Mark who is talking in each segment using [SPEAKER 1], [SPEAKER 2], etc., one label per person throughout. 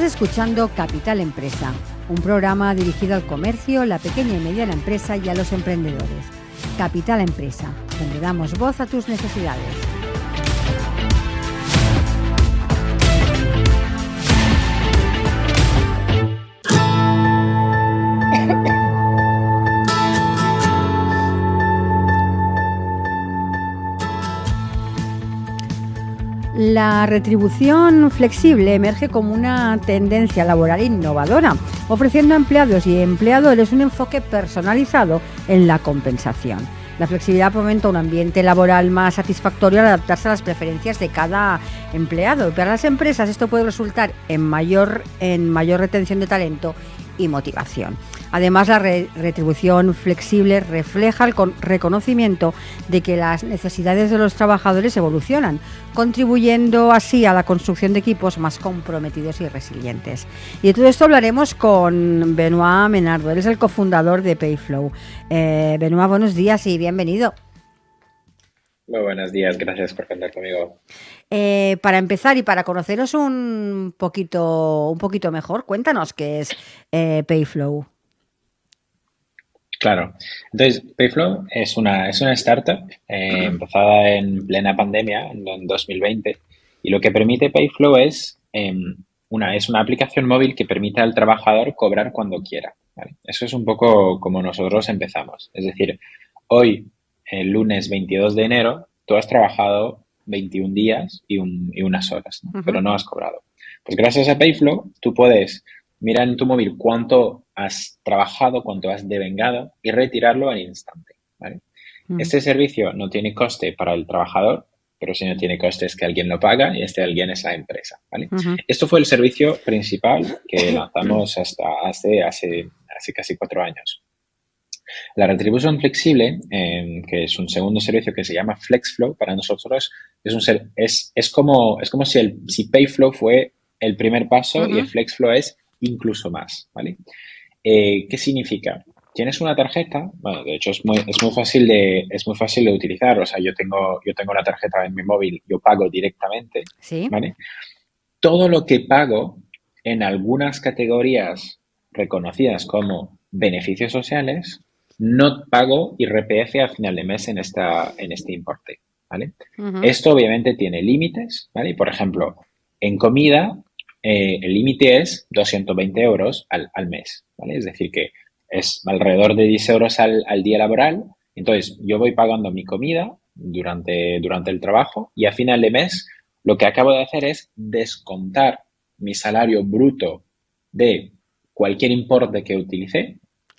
[SPEAKER 1] escuchando Capital Empresa, un programa dirigido al comercio, la pequeña y mediana empresa y a los emprendedores. Capital Empresa, donde damos voz a tus necesidades. La retribución flexible emerge como una tendencia laboral innovadora, ofreciendo a empleados y empleadores un enfoque personalizado en la compensación. La flexibilidad fomenta un ambiente laboral más satisfactorio al adaptarse a las preferencias de cada empleado. Para las empresas esto puede resultar en mayor retención de talento y motivación. Además, la retribución flexible refleja el reconocimiento de que las necesidades de los trabajadores evolucionan, contribuyendo así a la construcción de equipos más comprometidos y resilientes. Y de todo esto hablaremos con Benoit Menardo. Él es el cofundador de Payflow. Benoit, buenos días y bienvenido.
[SPEAKER 2] Muy buenos días, gracias por contar conmigo.
[SPEAKER 1] Para empezar y para conoceros un poquito mejor, cuéntanos qué es Payflow.
[SPEAKER 2] Claro, entonces Payflow es una startup empezada en plena pandemia, en 2020, y lo que permite Payflow es una aplicación móvil que permite al trabajador cobrar cuando quiera, ¿vale? Eso es un poco como nosotros empezamos, es decir, hoy, el lunes 22 de enero, tú has trabajado 21 días y unas horas, ¿no? Pero no has cobrado. Pues gracias a Payflow tú puedes mirar en tu móvil cuánto has trabajado, cuánto has devengado y retirarlo al instante, ¿vale? Este servicio no tiene coste para el trabajador, pero si no tiene coste es que alguien lo paga y este alguien es la empresa, ¿vale? Esto fue el servicio principal que lanzamos hasta hace casi 4 años. La retribución flexible, que es un segundo servicio que se llama FlexFlow, para nosotros es como si Payflow fue el primer paso y el FlexFlow es incluso más, ¿vale? ¿Qué significa? Tienes una tarjeta, bueno, de hecho es muy fácil de utilizar, o sea, yo tengo una tarjeta en mi móvil, yo pago directamente,
[SPEAKER 1] ¿Sí?
[SPEAKER 2] ¿vale? Todo lo que pago en algunas categorías reconocidas como beneficios sociales, no pago IRPF a final de mes en este importe, ¿vale? Esto obviamente tiene límites, ¿vale? Por ejemplo, en comida, el límite es 220 euros al mes, ¿vale? Es decir, que es alrededor de 10 euros al día laboral. Entonces, yo voy pagando mi comida durante el trabajo y a final de mes lo que acabo de hacer es descontar mi salario bruto de cualquier importe que utilicé,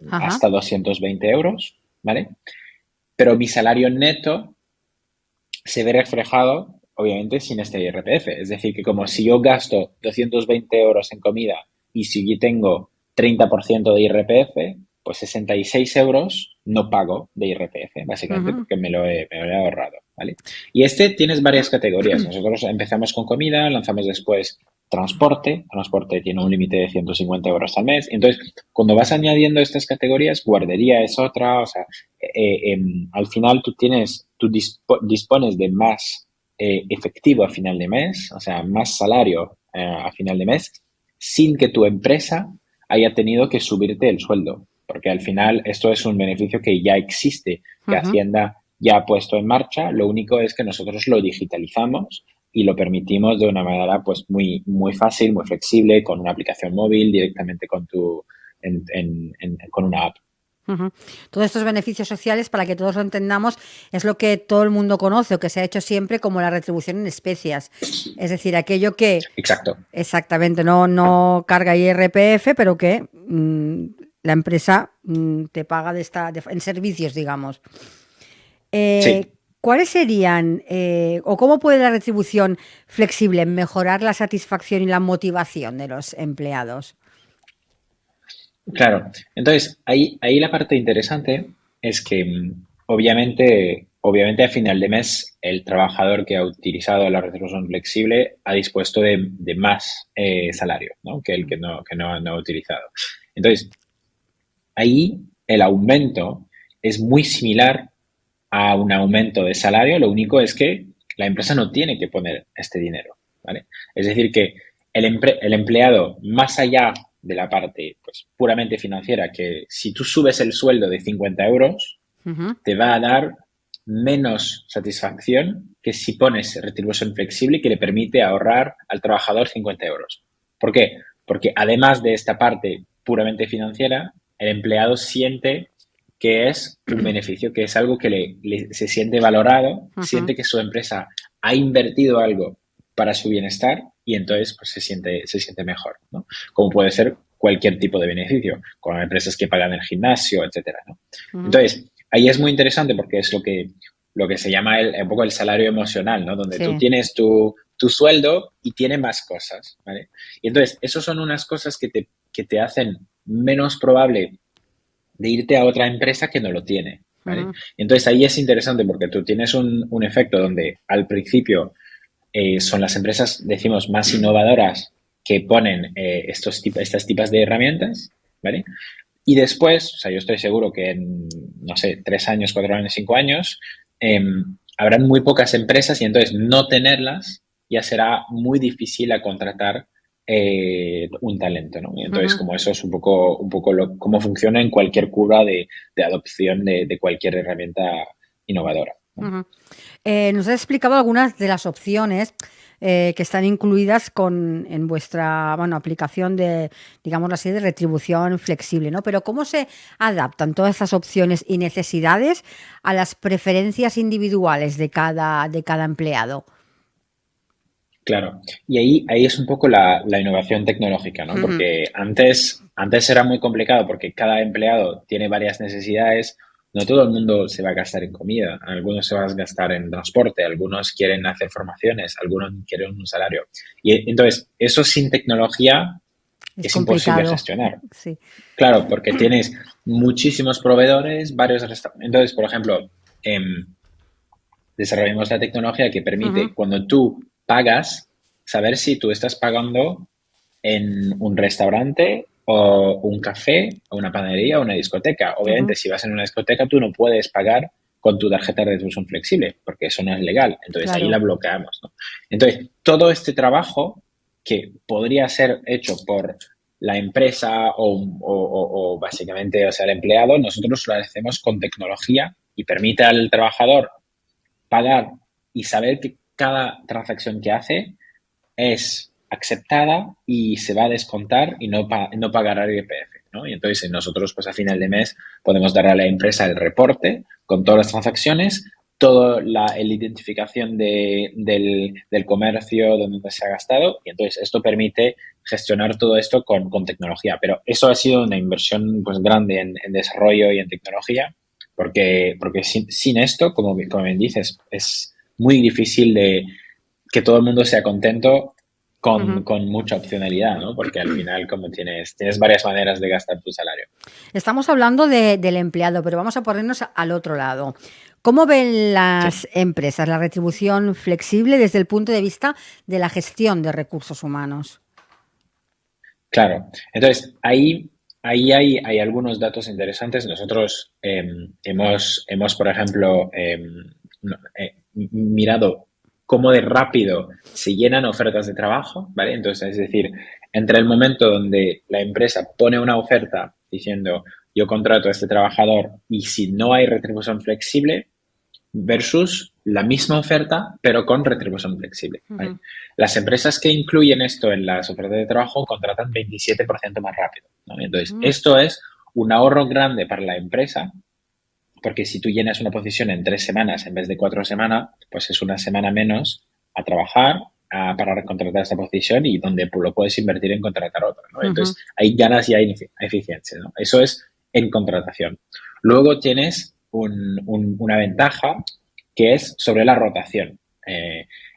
[SPEAKER 2] hasta 220 euros, ¿vale? Pero mi salario neto se ve reflejado, obviamente, sin este IRPF. Es decir, que como si yo gasto 220 euros en comida y si tengo 30% de IRPF, pues 66 euros no pago de IRPF, básicamente, porque me lo he ahorrado, ¿vale? Y tienes varias categorías. Nosotros empezamos con comida, lanzamos después transporte. Transporte tiene un límite de 150 euros al mes. Entonces, cuando vas añadiendo estas categorías, guardería es otra. O sea, al final tú dispones de más efectivo a final de mes, o sea, más salario a final de mes, sin que tu empresa haya tenido que subirte el sueldo. Porque al final esto es un beneficio que ya existe, que Hacienda ya ha puesto en marcha. Lo único es que nosotros lo digitalizamos y lo permitimos de una manera pues muy, muy fácil, muy flexible, con una aplicación móvil, directamente con una app.
[SPEAKER 1] Todos estos beneficios sociales, para que todos lo entendamos, es lo que todo el mundo conoce o que se ha hecho siempre como la retribución en especias. Es decir, aquello que...
[SPEAKER 2] Exacto.
[SPEAKER 1] Exactamente, no carga IRPF, pero que la empresa te paga en servicios, digamos.
[SPEAKER 2] Sí.
[SPEAKER 1] ¿Cuáles serían o cómo puede la retribución flexible mejorar la satisfacción y la motivación de los empleados?
[SPEAKER 2] Claro, entonces ahí la parte interesante es que obviamente a final de mes el trabajador que ha utilizado la retribución flexible ha dispuesto de más salario, ¿no? Que el que no ha utilizado. Entonces, ahí el aumento es muy similar a un aumento de salario, lo único es que la empresa no tiene que poner este dinero, ¿vale? Es decir, que el empleado, más allá de la parte pues, puramente financiera, que si tú subes el sueldo de 50 euros,
[SPEAKER 1] Ujú.
[SPEAKER 2] te va a dar menos satisfacción que si pones retribución flexible que le permite ahorrar al trabajador 50 euros. ¿Por qué? Porque además de esta parte puramente financiera, el empleado siente que es un beneficio, que es algo que se siente valorado,
[SPEAKER 1] Ujú.
[SPEAKER 2] siente que su empresa ha invertido algo para su bienestar y entonces pues, se siente mejor, ¿no? Como puede ser cualquier tipo de beneficio, con empresas que pagan el gimnasio, etcétera, ¿no?
[SPEAKER 1] Ujú.
[SPEAKER 2] Entonces, ahí es muy interesante porque es lo que se llama un poco el salario emocional, ¿no? Donde tú
[SPEAKER 1] Sí.
[SPEAKER 2] tienes tu sueldo y tiene más cosas, ¿vale? Y entonces, esas son unas cosas que te hacen menos probable de irte a otra empresa que no lo tiene, ¿vale?
[SPEAKER 1] Ujú.
[SPEAKER 2] Y entonces ahí es interesante porque tú tienes un efecto donde al principio son las empresas, decimos, más innovadoras que ponen estas tipas de herramientas, ¿vale? Y después, o sea, yo estoy seguro que en, no sé, 3 años, 4 años, 5 años, habrán muy pocas empresas y entonces no tenerlas ya será muy difícil a contratar un talento, ¿no? Y entonces,
[SPEAKER 1] Ujú.
[SPEAKER 2] como eso es un poco cómo funciona en cualquier curva de adopción de cualquier herramienta innovadora, ¿no?
[SPEAKER 1] Ujú. Nos has explicado algunas de las opciones que están incluidas en vuestra bueno, aplicación de, digamos así, de retribución flexible, ¿no? Pero ¿cómo se adaptan todas estas opciones y necesidades a las preferencias individuales de cada empleado?
[SPEAKER 2] Claro, y ahí es un poco la innovación tecnológica, ¿no?
[SPEAKER 1] Ujú.
[SPEAKER 2] Porque antes era muy complicado porque cada empleado tiene varias necesidades. No todo el mundo se va a gastar en comida, algunos se van a gastar en transporte, algunos quieren hacer formaciones, algunos quieren un salario. Y entonces, eso sin tecnología
[SPEAKER 1] Es
[SPEAKER 2] es imposible
[SPEAKER 1] complicado,
[SPEAKER 2] gestionar.
[SPEAKER 1] sí.
[SPEAKER 2] Claro, porque tienes muchísimos proveedores, varios restaurantes. Entonces, por ejemplo, em, desarrollamos la tecnología que
[SPEAKER 1] Ujú.
[SPEAKER 2] permite, cuando tú pagas, saber si tú estás pagando en un restaurante o un café o una panadería o una discoteca. Obviamente,
[SPEAKER 1] Ujú.
[SPEAKER 2] si vas en una discoteca, tú no puedes pagar con tu tarjeta de retribución flexible, porque eso no es legal. Entonces, ahí la
[SPEAKER 1] Claro.
[SPEAKER 2] bloqueamos, ¿no? Entonces, todo este trabajo que podría ser hecho por la empresa o básicamente, o sea, el empleado, nosotros lo hacemos con tecnología y permite al trabajador pagar y saber que cada transacción que hace es aceptada y se va a descontar y no pagará IRPF, ¿no? Y entonces nosotros, pues a final de mes, podemos dar a la empresa el reporte con todas las transacciones, toda la identificación del comercio donde se ha gastado y entonces esto permite gestionar todo esto con tecnología. Pero eso ha sido una inversión pues grande en desarrollo y en tecnología porque sin esto, como bien dices, es muy difícil de que todo el mundo sea contento
[SPEAKER 1] Ujú.
[SPEAKER 2] con mucha opcionalidad, ¿no? Porque al final, como tienes varias maneras de gastar tu salario.
[SPEAKER 1] Estamos hablando del empleado, pero vamos a ponernos al otro lado. ¿Cómo ven
[SPEAKER 2] Sí,
[SPEAKER 1] las empresas la retribución flexible desde el punto de vista de la gestión de recursos humanos?
[SPEAKER 2] claro. Entonces, ahí hay algunos datos interesantes. Nosotros por ejemplo, no- mirado cómo de rápido se llenan ofertas de trabajo, ¿vale? Entonces, es decir, entre el momento donde la empresa pone una oferta diciendo yo contrato a este trabajador y si no hay retribución flexible, versus la misma oferta, pero con retribución flexible, ¿vale?
[SPEAKER 1] Ujú.
[SPEAKER 2] Las empresas que incluyen esto en las ofertas de trabajo contratan 27% más rápido, ¿no? Entonces,
[SPEAKER 1] Mm.
[SPEAKER 2] esto es un ahorro grande para la empresa, porque si tú llenas una posición en 3 semanas en vez de 4 semanas, pues es una semana menos a trabajar para contratar esta posición y donde lo puedes invertir en contratar otra, ¿no?
[SPEAKER 1] Ujú.
[SPEAKER 2] Entonces, hay ganas y hay eficiencia, ¿no? Eso es en contratación. Luego tienes una ventaja que es sobre la rotación.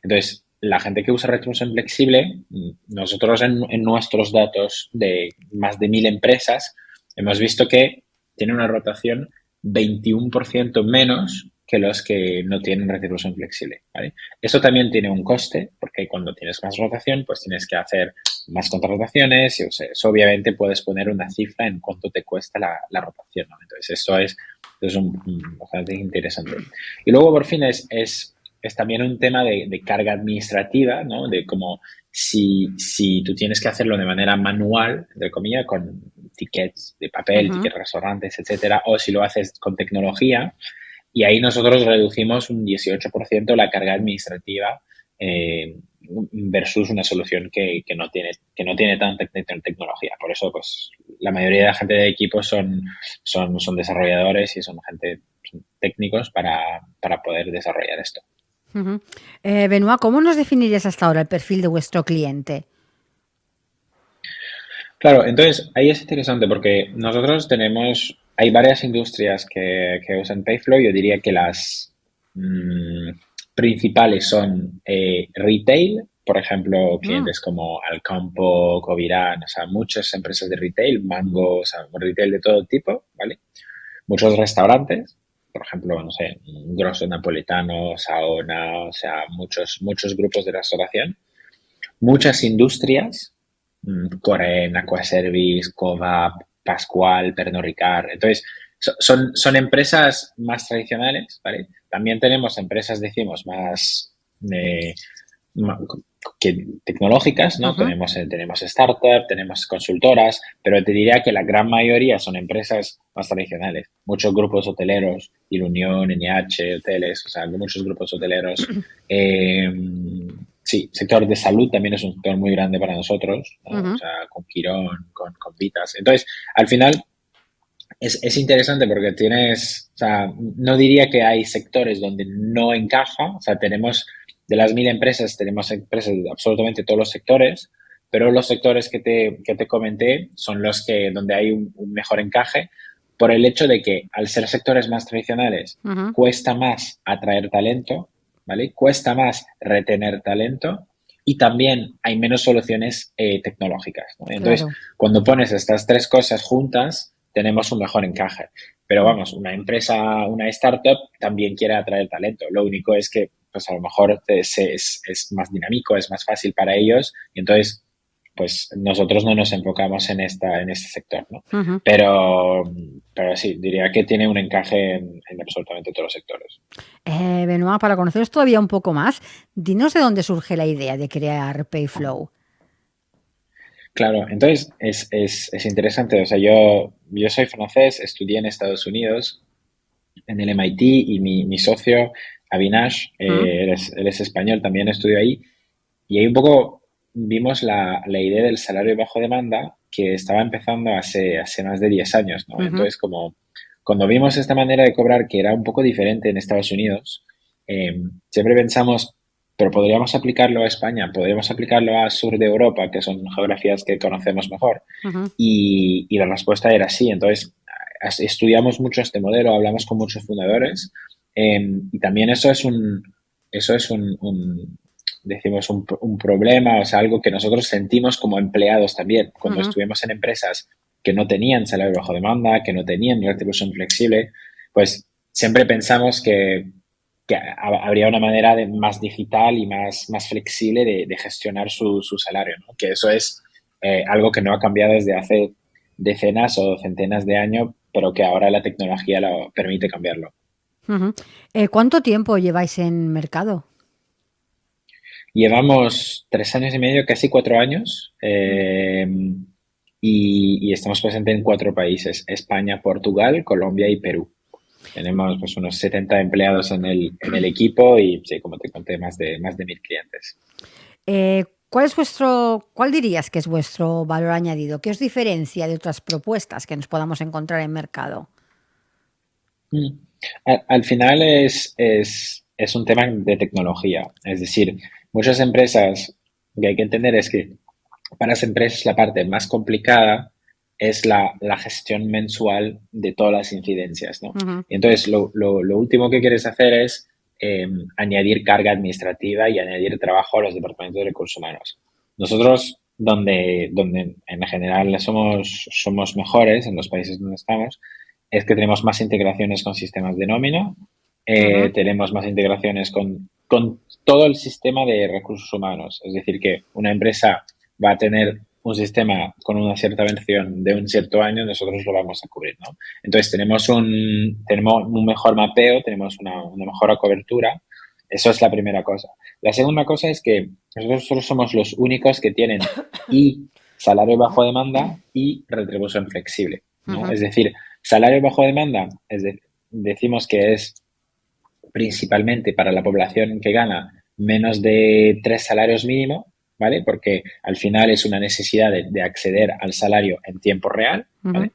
[SPEAKER 2] Entonces, la gente que usa retribución flexible, nosotros en nuestros datos de más de 1.000 empresas, hemos visto que tiene una rotación 21% menos que los que no tienen retribución flexible, ¿vale? Esto también tiene un coste, porque cuando tienes más rotación, pues tienes que hacer más contrataciones y eso obviamente puedes poner una cifra en cuánto te cuesta la rotación, ¿no? Entonces, eso es bastante interesante. Y luego, por fin, es también un tema de carga administrativa, ¿no? De cómo si tú tienes que hacerlo de manera manual, entre comillas, con tickets de papel,
[SPEAKER 1] Ujú.
[SPEAKER 2] tickets restaurantes, etcétera, o si lo haces con tecnología, y ahí nosotros reducimos un 18% la carga administrativa eh, versus una solución que no tiene tanta tecnología. Por eso, pues, la mayoría de la gente de equipo son desarrolladores y son técnicos para poder desarrollar esto.
[SPEAKER 1] Ujú. Benoit, ¿cómo nos definirías hasta ahora el perfil de vuestro cliente?
[SPEAKER 2] Claro, entonces ahí es interesante porque hay varias industrias que usan Payflow. Yo diría que las mm, principales son retail, por ejemplo,
[SPEAKER 1] Mm,
[SPEAKER 2] clientes como Alcampo, Covirán, o sea, muchas empresas de retail, Mango, o sea, retail de todo tipo, ¿vale? Muchos restaurantes, por ejemplo, no sé, Grosso Napoletano, Saona, o sea, muchos grupos de restauración. Muchas industrias, Coren, Aquaservice, Covap, Pascual, Pernod Ricard. Entonces, son empresas más tradicionales, ¿vale? También tenemos empresas, decimos, más eh, tecnológicas, ¿no?
[SPEAKER 1] ujú.
[SPEAKER 2] Tenemos startups, tenemos consultoras, pero te diría que la gran mayoría son empresas más tradicionales. Muchos grupos hoteleros, Ilunión, NH, hoteles, o sea, muchos grupos hoteleros. Eh, sí, sector de salud también es un sector muy grande para nosotros, ¿no? O
[SPEAKER 1] Ujú.
[SPEAKER 2] sea, con Quirón, con Vitas. Entonces, al final, es interesante porque o sea, no diría que hay sectores donde no encaja, o sea, de las 1000 empresas, tenemos empresas de absolutamente todos los sectores, pero los sectores que te comenté son los donde hay un mejor encaje por el hecho de que al ser sectores más tradicionales
[SPEAKER 1] Ujú.
[SPEAKER 2] cuesta más atraer talento, ¿vale? Cuesta más retener talento y también hay menos soluciones tecnológicas, ¿no? Entonces,
[SPEAKER 1] Claro.
[SPEAKER 2] cuando pones estas tres cosas juntas, tenemos un mejor encaje. Pero
[SPEAKER 1] Mm.
[SPEAKER 2] vamos, una empresa, una startup también quiere atraer talento. Lo único es que, pues a lo mejor es más dinámico, es más fácil para ellos y entonces, pues nosotros no nos enfocamos en este sector, ¿no?
[SPEAKER 1] Ujú.
[SPEAKER 2] Pero, pero sí, diría que tiene un encaje en absolutamente todos los sectores.
[SPEAKER 1] Benoit, para conoceros todavía un poco más, dinos de dónde surge la idea de crear Payflow.
[SPEAKER 2] Claro, entonces es interesante. O sea, yo soy francés, estudié en Estados Unidos, en el MIT, y mi socio, Avinash,
[SPEAKER 1] Mm,
[SPEAKER 2] él es español, también estudió ahí. Y ahí un poco vimos la idea del salario bajo demanda que estaba empezando hace más de 10 años, ¿no?
[SPEAKER 1] ujú.
[SPEAKER 2] Entonces, como cuando vimos esta manera de cobrar que era un poco diferente en Estados Unidos, siempre pensamos, pero podríamos aplicarlo a España, podríamos aplicarlo a sur de Europa, que son geografías que conocemos mejor.
[SPEAKER 1] Ujú.
[SPEAKER 2] Y la respuesta era sí. Entonces, estudiamos mucho este modelo, hablamos con muchos fundadores, y también eso es decimos, un problema, o sea, algo que nosotros sentimos como empleados también. Cuando
[SPEAKER 1] Ujú.
[SPEAKER 2] estuvimos en empresas que no tenían salario bajo demanda, que no tenían retribución flexible, pues siempre pensamos que habría una manera más digital y más flexible de gestionar su salario, ¿no? Que eso es algo que no ha cambiado desde hace decenas o centenas de años, pero que ahora la tecnología lo permite cambiarlo.
[SPEAKER 1] Ujú. ¿Cuánto tiempo lleváis en mercado?
[SPEAKER 2] Llevamos 3 años y medio, casi 4 años,
[SPEAKER 1] Mm.
[SPEAKER 2] y estamos presentes en 4 países: España, Portugal, Colombia y Perú. Tenemos pues unos 70 empleados en el equipo y, sí, como te conté, más de 1000 clientes.
[SPEAKER 1] ¿Cuál dirías que es vuestro valor añadido? ¿Qué os diferencia de otras propuestas que nos podamos encontrar en mercado?
[SPEAKER 2] Mm. Al final es un tema de tecnología. Es decir, muchas empresas, lo que hay que entender es que para las empresas la parte más complicada es la gestión mensual de todas las incidencias, ¿no?
[SPEAKER 1] Ujú.
[SPEAKER 2] Y entonces, lo último que quieres hacer es añadir carga administrativa y añadir trabajo a los departamentos de recursos humanos. Nosotros, donde en general somos mejores en los países donde estamos, es que tenemos más integraciones con sistemas de nómina,
[SPEAKER 1] Ujú.
[SPEAKER 2] tenemos más integraciones con todo el sistema de recursos humanos. Es decir, que una empresa va a tener un sistema con una cierta vención de un cierto año, nosotros lo vamos a cubrir, ¿no? Entonces tenemos un mejor mapeo, tenemos una mejor cobertura, Eso es la primera cosa. La segunda cosa es que nosotros solo somos los únicos que tienen y salario bajo demanda y retribución flexible, ¿no?
[SPEAKER 1] Ujú,
[SPEAKER 2] Es decir, salario bajo demanda, decimos que es principalmente para la población que gana menos de 3 salarios mínimos, ¿vale? Porque al final es una necesidad de acceder al salario en tiempo real,
[SPEAKER 1] ujú,
[SPEAKER 2] ¿vale?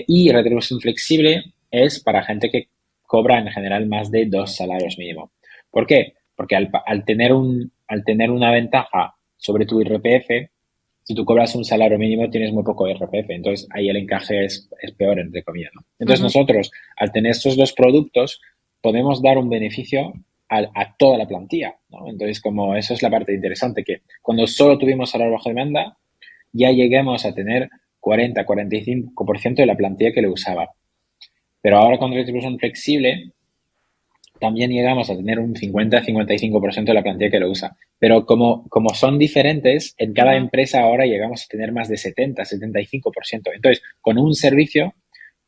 [SPEAKER 2] Y retribución flexible es para gente que cobra en general más de 2 salarios mínimos. ¿Por qué? Porque al tener una ventaja sobre tu IRPF, si tú cobras un salario mínimo tienes muy poco IRPF, entonces ahí el encaje es peor, entre comillas, ¿no? Entonces
[SPEAKER 1] ujú.
[SPEAKER 2] nosotros, al tener estos dos productos, podemos dar un beneficio a toda la plantilla, ¿no? Entonces, como eso es la parte interesante, que cuando solo tuvimos salario bajo demanda, ya lleguemos a tener 40-45% de la plantilla que lo usaba. Pero ahora con retribución flexible, también llegamos a tener un 50-55% de la plantilla que lo usa. Pero como son diferentes, en cada
[SPEAKER 1] Ujú.
[SPEAKER 2] empresa ahora llegamos a tener más de 70-75%. Entonces, con un servicio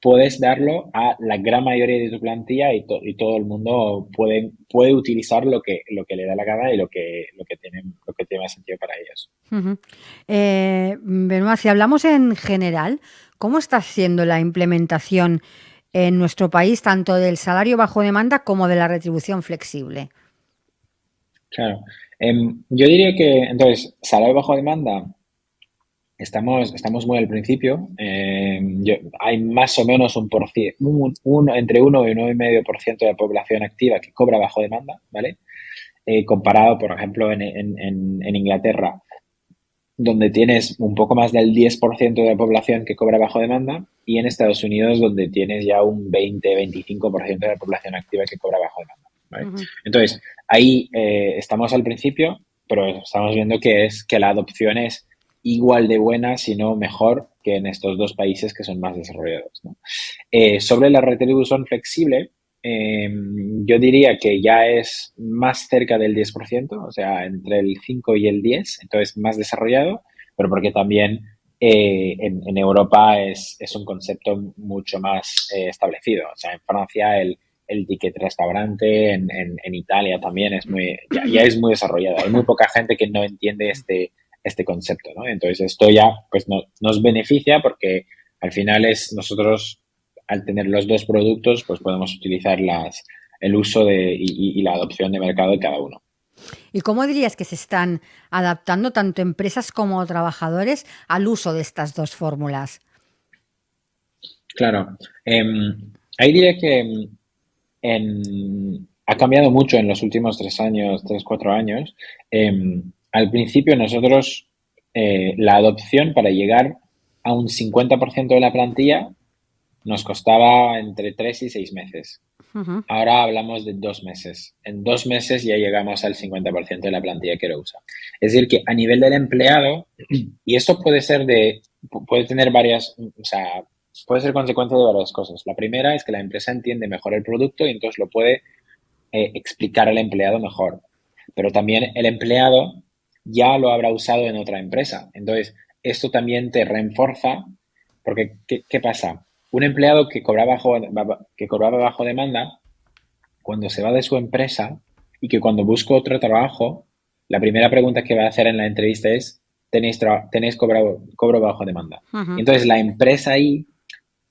[SPEAKER 2] puedes darlo a la gran mayoría de tu plantilla y todo el mundo puede utilizar lo que le da la gana y lo que tiene más sentido para ellos.
[SPEAKER 1] Ujú. Benoit, si hablamos en general, ¿cómo está siendo la implementación en nuestro país tanto del salario bajo demanda como de la retribución flexible?
[SPEAKER 2] Claro. Yo diría que, entonces, salario bajo demanda, estamos muy al principio. Hay más o menos entre 1 y 1,5% de la población activa que cobra bajo demanda, ¿vale? Comparado, por ejemplo, en Inglaterra, donde tienes un poco más del 10% de la población que cobra bajo demanda, y en Estados Unidos, donde tienes ya un 20-25% de la población activa que cobra bajo demanda, ¿vale?
[SPEAKER 1] Ujú,
[SPEAKER 2] Entonces, ahí estamos al principio, pero estamos viendo que la adopción es igual de buena, si no mejor, que en estos dos países que son más desarrollados, ¿no? Sobre la retribución flexible, eh, yo diría que ya es más cerca del 10%, o sea, entre el 5 y el 10, entonces más desarrollado, pero porque también en Europa es un concepto mucho más establecido. O sea, en Francia el ticket restaurante, en Italia también ya es muy desarrollado. Hay muy poca gente que no entiende este concepto, ¿no? Entonces esto ya pues nos beneficia porque al final nosotros al tener los dos productos pues podemos utilizar el uso y la adopción de mercado de cada uno.
[SPEAKER 1] ¿Y cómo dirías que se están adaptando tanto empresas como trabajadores al uso de estas dos fórmulas?
[SPEAKER 2] Claro. Ahí diría que ha cambiado mucho en los últimos 3 años, 3, 4 años. Al principio nosotros, la adopción para llegar a un 50% de la plantilla nos costaba entre 3 y 6 meses.
[SPEAKER 1] Ujú,
[SPEAKER 2] Ahora hablamos de 2 meses. En 2 meses ya llegamos al 50% de la plantilla que lo usa. Es decir, que a nivel del empleado, y esto puede tener o sea, puede ser consecuencia de varias cosas. La primera es que la empresa entiende mejor el producto y entonces lo puede explicar al empleado mejor. Pero también el empleado ya lo habrá usado en otra empresa. Entonces, esto también te refuerza, porque ¿qué pasa? Un empleado que cobraba bajo demanda, cuando se va de su empresa y que cuando busca otro trabajo, la primera pregunta que va a hacer en la entrevista es, ¿tenéis cobro bajo demanda? Y
[SPEAKER 1] ujú,
[SPEAKER 2] entonces la empresa ahí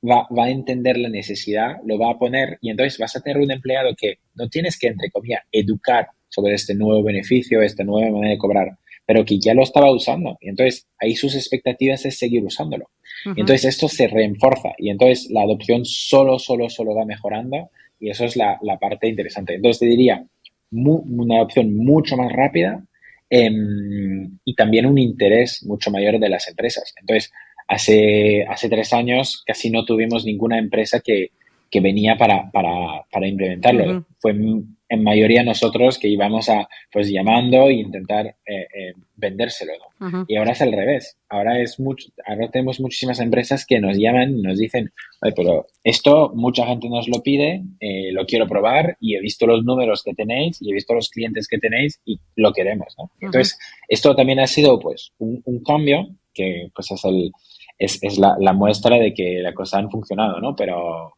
[SPEAKER 2] va a entender la necesidad, lo va a poner y entonces vas a tener un empleado que no tienes que, entre comillas, educar sobre este nuevo beneficio, esta nueva manera de cobrar, pero que ya lo estaba usando. Y entonces ahí sus expectativas es seguir usándolo. Y
[SPEAKER 1] ujú.
[SPEAKER 2] entonces esto se refuerza y entonces la adopción solo va mejorando y eso es la parte interesante. Entonces te diría, una adopción mucho más rápida y también un interés mucho mayor de las empresas. Entonces, hace 3 años casi no tuvimos ninguna empresa que venía para implementarlo.
[SPEAKER 1] Ujú,
[SPEAKER 2] Fue en mayoría nosotros que íbamos pues llamando e intentar vendérselo, ¿no?
[SPEAKER 1] ujú.
[SPEAKER 2] Y ahora es al revés. Ahora tenemos muchísimas empresas que nos llaman y nos dicen, "Oye, pero esto mucha gente nos lo pide, lo quiero probar y he visto los números que tenéis y he visto los clientes que tenéis y lo queremos, ¿no?".
[SPEAKER 1] Ujú.
[SPEAKER 2] Entonces, esto también ha sido pues un cambio que pues es la muestra de que las cosas han funcionado, ¿no? Pero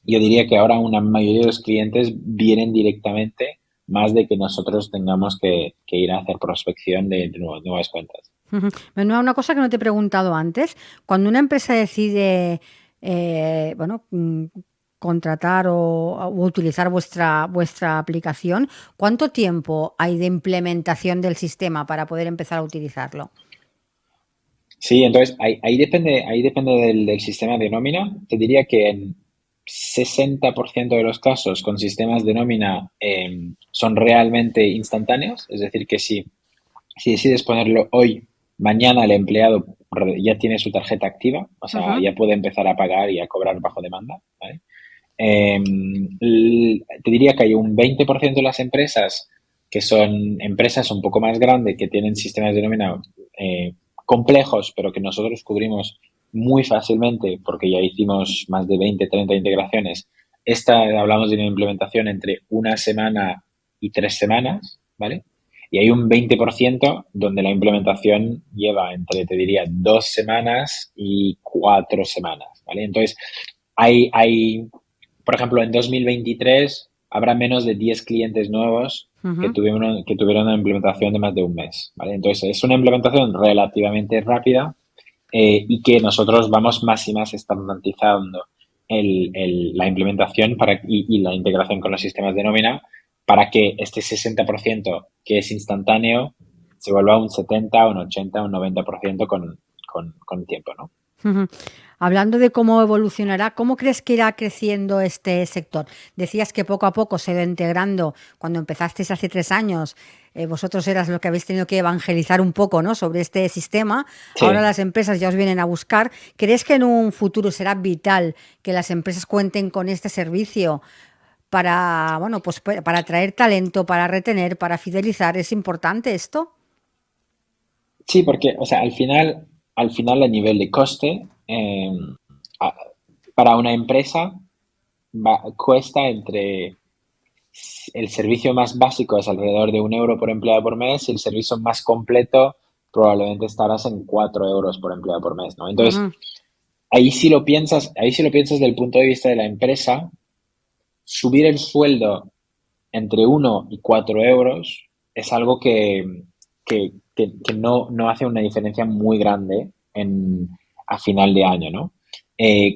[SPEAKER 2] yo diría que ahora una mayoría de los clientes vienen directamente más de que nosotros tengamos que ir a hacer prospección de nuevas cuentas.
[SPEAKER 1] Ujú. Bueno, una cosa que no te he preguntado antes, cuando una empresa decide, bueno, contratar o utilizar vuestra aplicación, ¿cuánto tiempo hay de implementación del sistema para poder empezar a utilizarlo?
[SPEAKER 2] Sí, entonces ahí depende del sistema de nómina. Te diría que en 60% de los casos con sistemas de nómina son realmente instantáneos, es decir, que si decides ponerlo hoy, mañana el empleado ya tiene su tarjeta activa, o sea,
[SPEAKER 1] Ujú.
[SPEAKER 2] ya puede empezar a pagar y a cobrar bajo demanda, ¿vale? Te diría que hay un 20% de las empresas que son empresas un poco más grandes, que tienen sistemas de nómina complejos, pero que nosotros cubrimos muy fácilmente porque ya hicimos más de 20, 30 integraciones. Esta hablamos de una implementación entre una semana y 3 semanas, ¿vale? Y hay un 20% donde la implementación lleva entre, te diría, 2 semanas y 4 semanas, ¿vale? Entonces, hay por ejemplo, en 2023 habrá menos de 10 clientes nuevos
[SPEAKER 1] Ujú.
[SPEAKER 2] que tuvieron una implementación de más de un mes, ¿vale? Entonces, es una implementación relativamente rápida y que nosotros vamos más y más estandarizando la implementación y la integración con los sistemas de nómina para que este 60% que es instantáneo se vuelva un 70, un 80, un 90% con el tiempo, ¿no?
[SPEAKER 1] Ujú. Hablando de cómo evolucionará, ¿cómo crees que irá creciendo este sector? Decías que poco a poco se va integrando. Cuando empezasteis hace 3 años, vosotros eras lo que habéis tenido que evangelizar un poco, ¿no? Sobre este sistema. Ahora
[SPEAKER 2] Sí.
[SPEAKER 1] las empresas ya os vienen a buscar. ¿Crees que en un futuro será vital que las empresas cuenten con este servicio para, bueno, pues para atraer talento, para retener, para fidelizar? ¿Es importante esto?
[SPEAKER 2] Sí, porque, o sea, al final a nivel de coste, a- para una empresa cuesta entre el servicio más básico es alrededor de 1 euro por empleado por mes y el servicio más completo probablemente estarás en 4 euros por empleado por mes, ¿no? Entonces,
[SPEAKER 1] Ujú.
[SPEAKER 2] ahí si lo piensas desde el punto de vista de la empresa, subir el sueldo entre 1 y 4 euros es algo que no hace una diferencia muy grande a final de año, ¿no?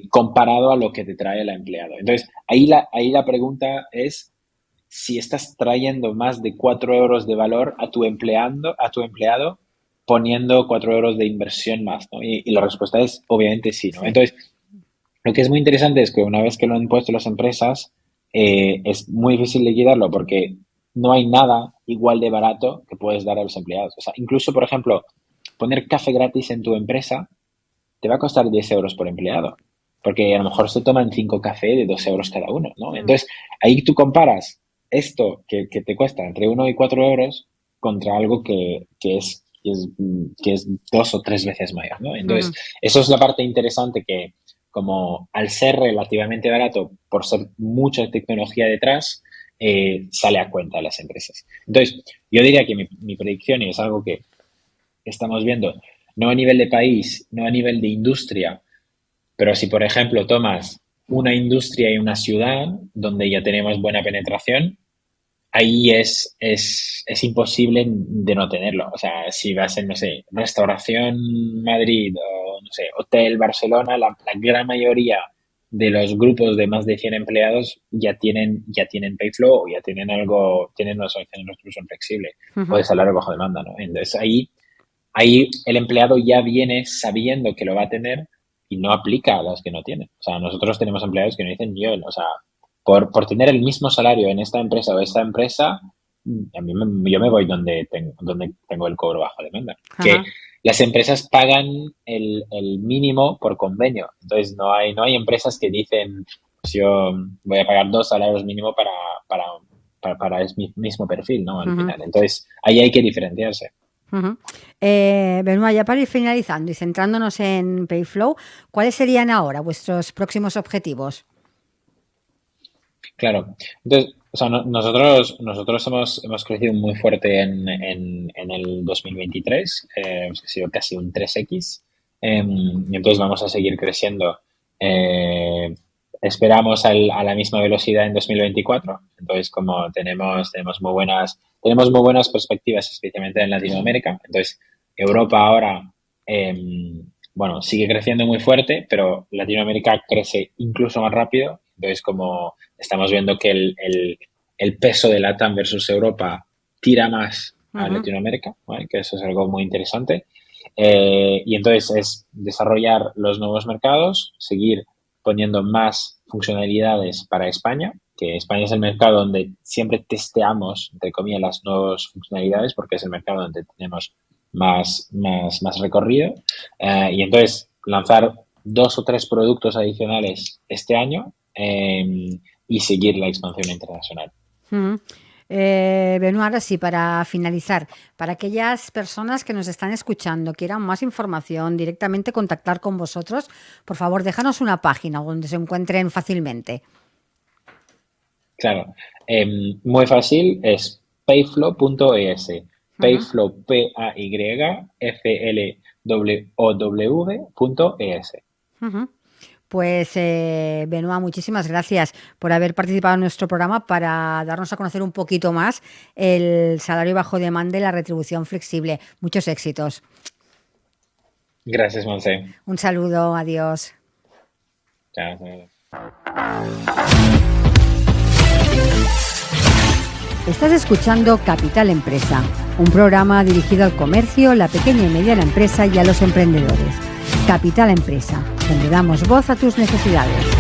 [SPEAKER 2] Comparado a lo que te trae el empleado. Entonces, ahí la pregunta es si estás trayendo más de 4 euros de valor a tu empleado poniendo 4 euros de inversión más, ¿no? Y la respuesta es obviamente sí, ¿no?
[SPEAKER 1] Sí.
[SPEAKER 2] Entonces, lo que es muy interesante es que una vez que lo han puesto las empresas, es muy difícil liquidarlo porque no hay nada igual de barato que puedes dar a los empleados. O sea, incluso, por ejemplo, poner café gratis en tu empresa te va a costar 10 euros por empleado, porque a lo mejor se toman 5 cafés de 2 euros cada uno, ¿no?
[SPEAKER 1] Mm.
[SPEAKER 2] Entonces, ahí tú comparas esto que te cuesta entre 1 y 4 euros contra algo que es 2 o 3 veces mayor, ¿no? Entonces,
[SPEAKER 1] Ujú.
[SPEAKER 2] eso es la parte interesante que, como al ser relativamente barato, por ser mucha tecnología detrás, sale a cuenta a las empresas. Entonces, yo diría que mi predicción, y es algo que estamos viendo, no a nivel de país, no a nivel de industria, pero si, por ejemplo, tomas una industria y una ciudad donde ya tenemos buena penetración, ahí es imposible de no tenerlo. O sea, si vas en, no sé, restauración Madrid o, no sé, hotel Barcelona, la gran mayoría de los grupos de más de 100 empleados ya tienen Payflow o ya tienen algo, tienen una solución de solución flexible o
[SPEAKER 1] Ujú.
[SPEAKER 2] de salario bajo demanda, ¿no? Entonces ahí el empleado ya viene sabiendo que lo va a tener y no aplica a las que no tiene. O sea, nosotros tenemos empleados que nos dicen, yo, o sea, por tener el mismo salario en esta empresa o esta empresa, yo me voy donde tengo el cobro bajo demanda. Que
[SPEAKER 1] Ajá.
[SPEAKER 2] las empresas pagan el mínimo por convenio. Entonces, no hay empresas que dicen, pues yo voy a pagar 2 salarios mínimo para, para el mismo perfil, ¿no? Al
[SPEAKER 1] Ujú.
[SPEAKER 2] final. Entonces, ahí hay que diferenciarse.
[SPEAKER 1] Ujú. Benoit, ya para ir finalizando y centrándonos en Payflow, ¿cuáles serían ahora vuestros próximos objetivos?
[SPEAKER 2] Claro. Entonces, o sea, nosotros hemos crecido muy fuerte en el 2023, ha sido casi un 3x, y entonces vamos a seguir creciendo. eh, esperamos a la misma velocidad en 2024. Entonces, como tenemos muy buenas perspectivas, especialmente en Latinoamérica. Entonces, Europa ahora, sigue creciendo muy fuerte, pero Latinoamérica crece incluso más rápido. Entonces, como estamos viendo que el peso de LATAM versus Europa tira más a Latinoamérica, ¿vale? Que eso es algo muy interesante. Y entonces es desarrollar los nuevos mercados, seguir poniendo más funcionalidades para España, que España es el mercado donde siempre testeamos, entre comillas, las nuevas funcionalidades, porque es el mercado donde tenemos más recorrido. Y entonces lanzar 2 o 3 productos adicionales este año y seguir la expansión internacional.
[SPEAKER 1] Benoît, ahora sí, para finalizar, para aquellas personas que nos están escuchando, quieran más información, directamente contactar con vosotros, por favor, déjanos una página donde se encuentren fácilmente.
[SPEAKER 2] Claro, muy fácil, es payflow.es. Payflow, payflow.es.
[SPEAKER 1] Pues, Benoît, muchísimas gracias por haber participado en nuestro programa para darnos a conocer un poquito más el salario bajo demanda y la retribución flexible. Muchos éxitos.
[SPEAKER 2] Gracias, Montse.
[SPEAKER 1] Un saludo, adiós.
[SPEAKER 2] Chao.
[SPEAKER 1] Estás escuchando Capital Empresa, un programa dirigido al comercio, la pequeña y mediana empresa y a los emprendedores. Capital Empresa, donde damos voz a tus necesidades.